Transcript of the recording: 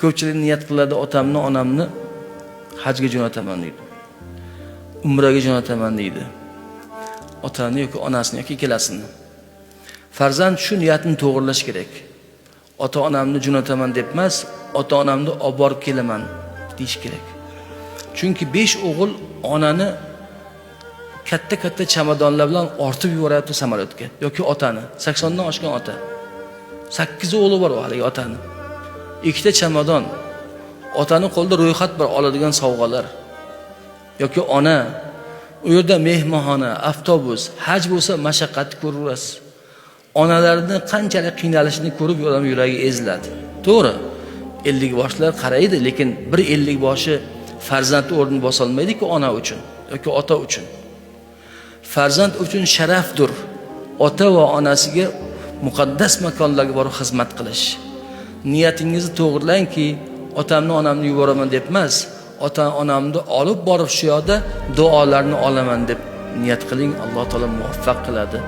Ko'pchilik niyat qiladi, otamni, onamni hajga jo'nataman deydi. Umraga jo'nataman deydi. Otani yoki onasini yoki ikkalasini. Farzand shu niyatni to'g'rilash kerak. Ota-onamni jo'nataman deb emas, ota-onamni olib borib kelaman deyish kerak. Chunki 5 o'g'il onani katta chamadonlar bilan ortib yuboryapti samolyotga yoki otani. 80 dan oshgan ota. 8 o'g'li bor haligi otani. 2 ta chamadon. Otani qo'lida ro'yxat bor oladigan sovg'alar. Yoki ona, u yerda mehmonxona, avtobus, haj bo'lsa mashaqqatni ko'rasiz. Onalarni qanchalik qiynalishini ko'rib odam yuragi eziladi. To'g'ri. 50 boshlar qaraydi, lekin bir 50 boshi farzandni o'rnini bosa olmaydi-ku ona uchun yoki ota uchun. Farzand uchun sharafdir. Ota va onasiga muqaddas makonlarga borib xizmat qilish. Niyatingizni to'g'rilangki, otamni, onamni yuboraman deb emas, ota-onamni olib borib shu yoqda duolarni olaman deb niyat qiling. Alloh taolo muvaffaq qiladi.